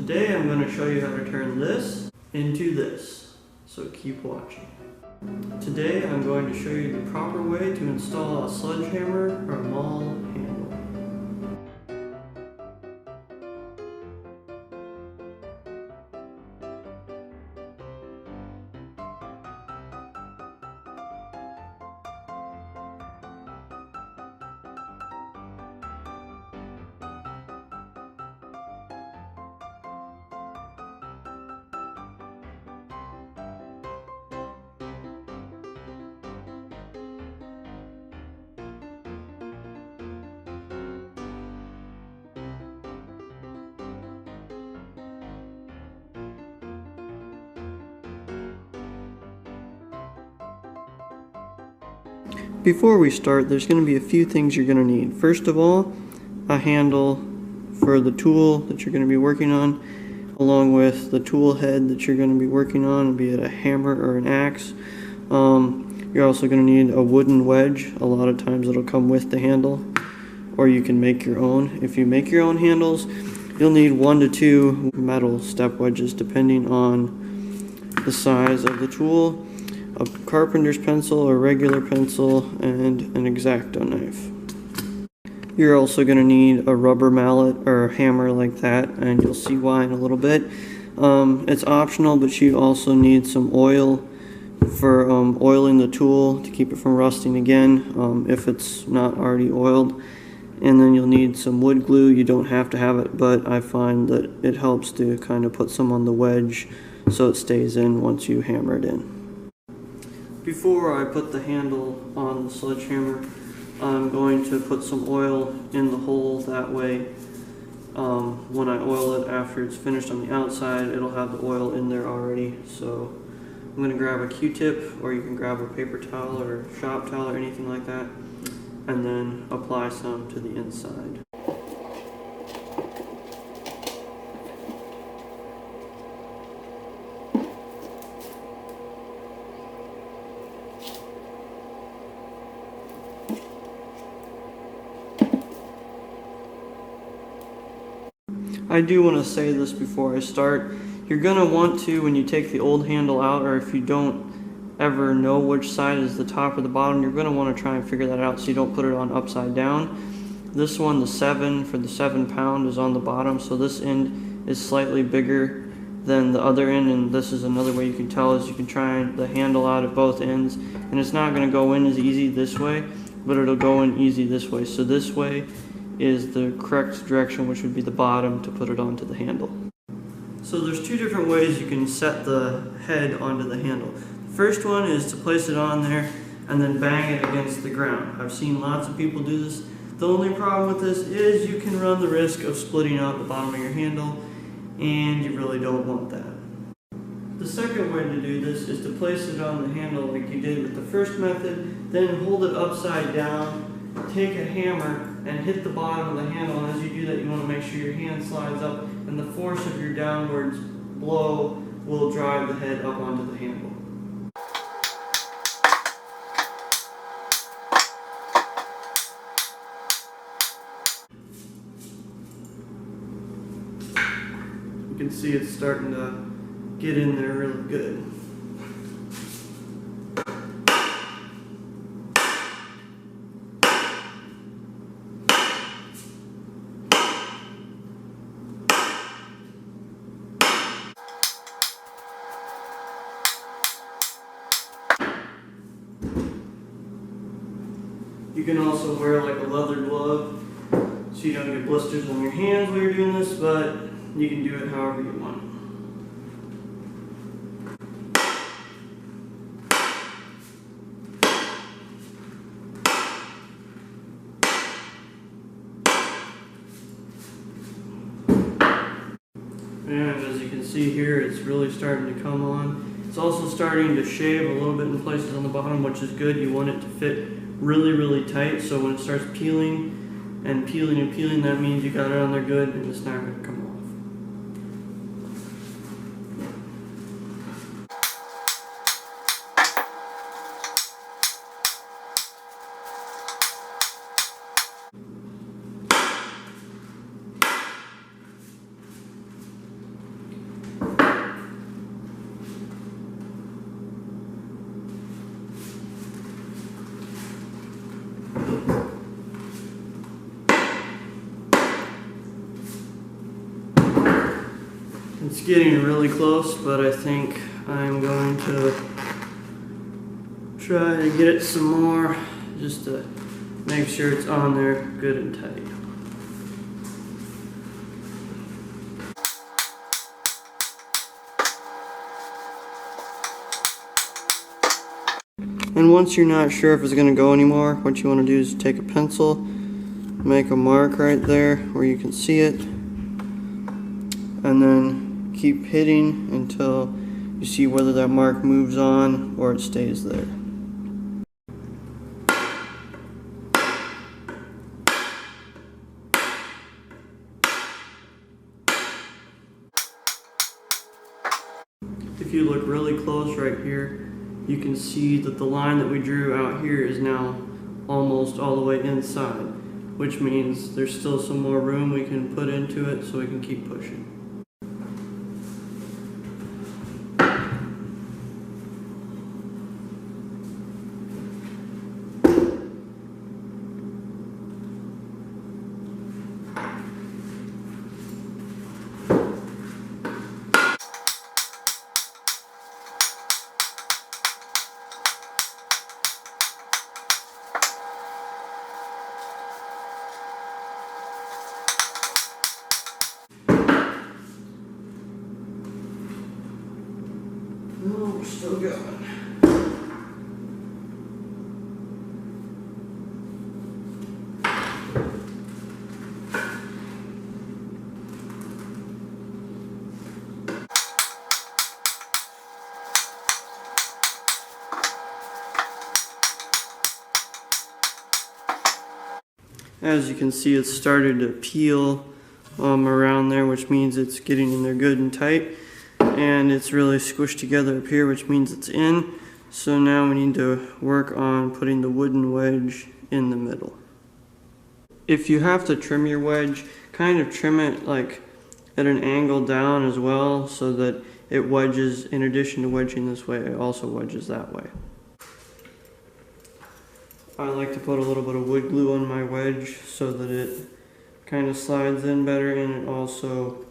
Today I'm going to show you how to turn this into this, so keep watching. Today I'm going to show you the proper way to install a sledgehammer or maul handle. Before we start, there's going to be a few things you're going to need. First of all, a handle for the tool that you're going to be working on, along with the tool head that you're going to be working on, be it a hammer or an axe. You're also going to need a wooden wedge. A lot of times it'll come with the handle, or you can make your own. If you make your own handles, you'll need 1 to 2 metal step wedges depending on the size of the tool, a carpenter's pencil or regular pencil, and an X-Acto knife. You're also going to need a rubber mallet or hammer like that, and you'll see why in a little bit. It's optional, but you also need some oil for oiling the tool to keep it from rusting again if it's not already oiled. And then you'll need some wood glue. You don't have to have it, but I find that it helps to kind of put some on the wedge so it stays in once you hammer it in. Before I put the handle on the sledgehammer, I'm going to put some oil in the hole. That way, when I oil it after it's finished on the outside, it'll have the oil in there already. So I'm going to grab a Q-tip, or you can grab a paper towel or shop towel or anything like that, and then apply some to the inside. I do want to say this before I start. You're going to want to, when you take the old handle out, or if you don't ever know which side is the top or the bottom, you're going to want to try and figure that out so you don't put it on upside down. This one, the 7 for the 7-pound, is on the bottom, so this end is slightly bigger than the other end, and this is another way you can tell is you can try the handle out at both ends, and it's not going to go in as easy this way, but it'll go in easy this way. So this way is the correct direction, which would be the bottom, to put it onto the handle. So there's 2 different ways you can set the head onto the handle. The first one is to place it on there and then bang it against the ground. I've seen lots of people do this. The only problem with this is you can run the risk of splitting out the bottom of your handle, and you really don't want that. The second way to do this is to place it on the handle like you did with the first method, then hold it upside down, take a hammer and hit the bottom of the handle, and as you do that you want to make sure your hand slides up and the force of your downwards blow will drive the head up onto the handle. You can see it's starting to get in there really good. You can also wear like a leather glove so you don't get blisters on your hands while you're doing this, but you can do it however you want. And as you can see here, it's really starting to come on. It's also starting to shave a little bit in places on the bottom, which is good. You want it to fit really, really tight, so when it starts peeling and peeling and peeling, that means you got it on there good and it's not going to come off. It's getting really close, but I think I'm going to try to get it some more just to make sure it's on there good and tight. And once you're not sure if it's going to go anymore, what you want to do is take a pencil, make a mark right there where you can see it, and then keep hitting until you see whether that mark moves on or it stays there. If you look really close right here, you can see that the line that we drew out here is now almost all the way inside, which means there's still some more room we can put into it so we can keep pushing. No, we're still going. As you can see, it's started to peel around there, which means it's getting in there good and tight. And it's really squished together up here, which means it's in. So now we need to work on putting the wooden wedge in the middle. If you have to trim your wedge, kind of trim it like at an angle down as well, so that it wedges, in addition to wedging this way, it also wedges that way. I like to put a little bit of wood glue on my wedge so that it kind of slides in better, and it also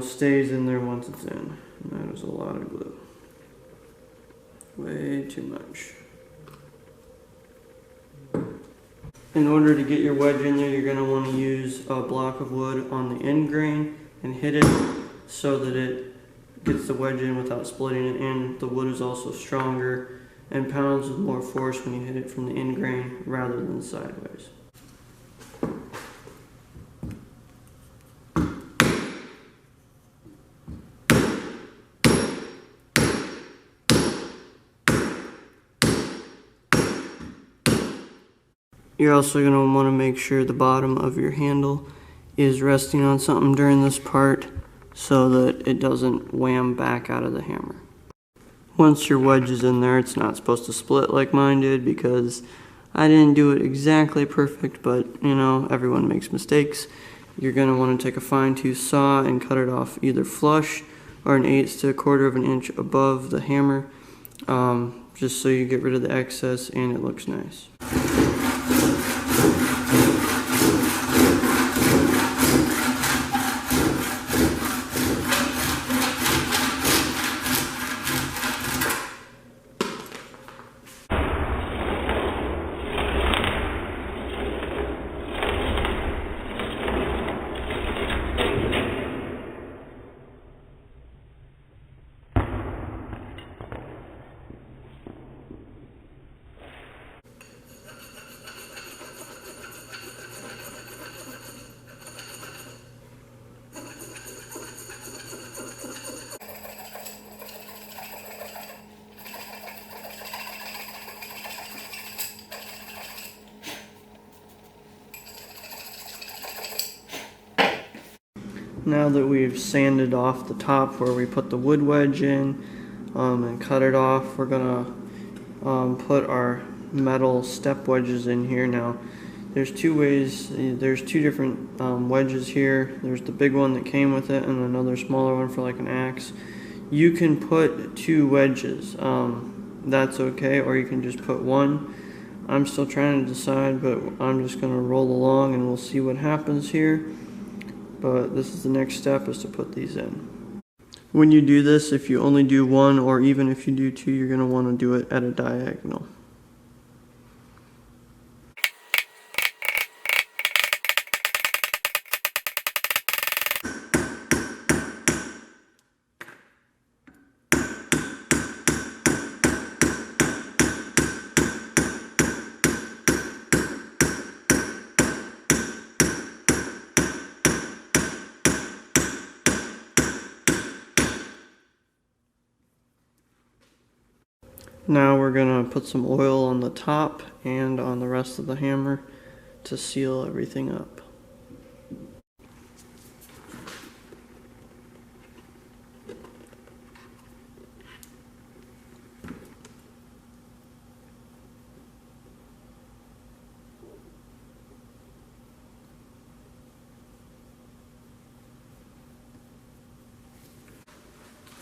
stays in there once it's in. And that is a lot of glue. Way too much. In order to get your wedge in there, you're going to want to use a block of wood on the end grain and hit it so that it gets the wedge in without splitting it, and the wood is also stronger and pounds with more force when you hit it from the end grain rather than sideways. You're also going to want to make sure the bottom of your handle is resting on something during this part so that it doesn't wham back out of the hammer. Once your wedge is in there, it's not supposed to split like mine did because I didn't do it exactly perfect, but everyone makes mistakes. You're going to want to take a fine-tooth saw and cut it off either flush or 1/8 to 1/4 of an inch above the hammer, just so you get rid of the excess and it looks nice. Now that we've sanded off the top where we put the wood wedge in and cut it off, we're gonna put our metal step wedges in here. Now there's two ways, there's two different wedges here. There's the big one that came with it and another smaller one for like an axe. You can put 2 wedges, that's okay, or you can just put one. I'm still trying to decide, but I'm just gonna roll along and we'll see what happens here. but this is the next step, is to put these in. When you do this, if you only do one, or even if you do two, you're going to want to do it at a diagonal. Now we're going to put some oil on the top and on the rest of the hammer to seal everything up.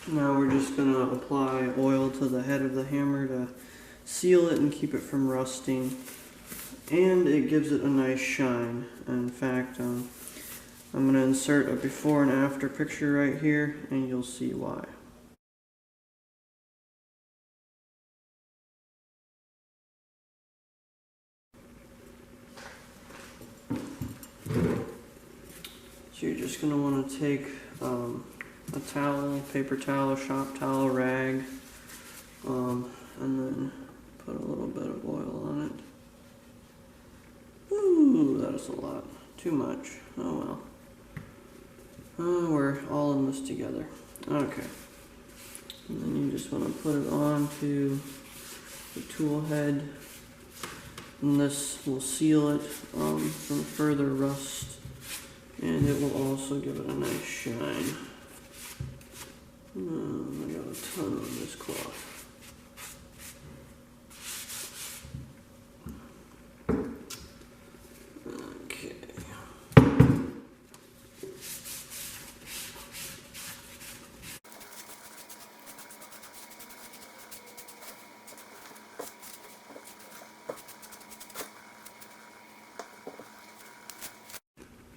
Now we're just going to apply oil to the head of the hammer to seal it and keep it from rusting, and it gives it a nice shine. In fact, I'm going to insert a before and after picture right here, and you'll see why. So you're just going to want to take a towel, paper towel, shop towel, rag, and then put a little bit of oil on it. Ooh, that is a lot. Too much. Oh well. We're all in this together. Okay. And then you just want to put it onto the tool head, and this will seal it from further rust, and it will also give it a nice shine. I got a ton on this cloth. Okay.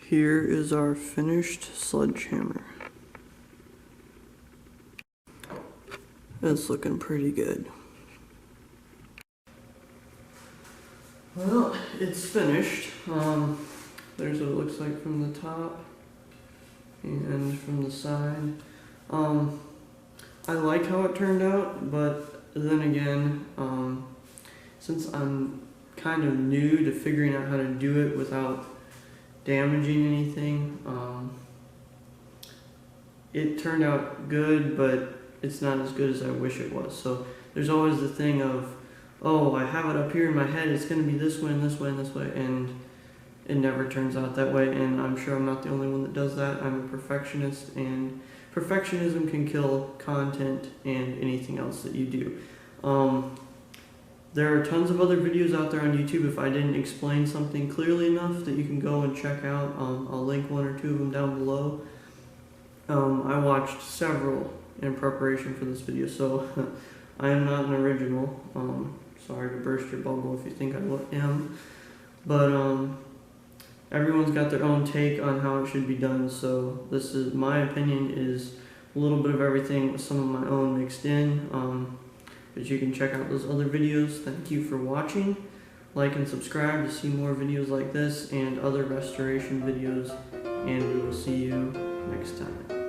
Here is our finished sledgehammer. It's looking pretty good. Well, it's finished. There's what it looks like from the top and from the side. I like how it turned out, but then again, since I'm kind of new to figuring out how to do it without damaging anything, it turned out good, but it's not as good as I wish it was. So there's always the thing of, oh, I have it up here in my head, it's going to be this way and this way and this way, and it never turns out that way, and I'm sure I'm not the only one that does that. I'm a perfectionist, and perfectionism can kill content and anything else that you do. There are tons of other videos out there on YouTube if I didn't explain something clearly enough that you can go and check out. I'll link one or two of them down below. I watched several in preparation for this video, so I am not an original. Sorry to burst your bubble if you think I am, but everyone's got their own take on how it should be done, so this is my opinion, is a little bit of everything with some of my own mixed in, but you can check out those other videos. Thank you for watching. Like and subscribe to see more videos like this and other restoration videos, and we will see you next time.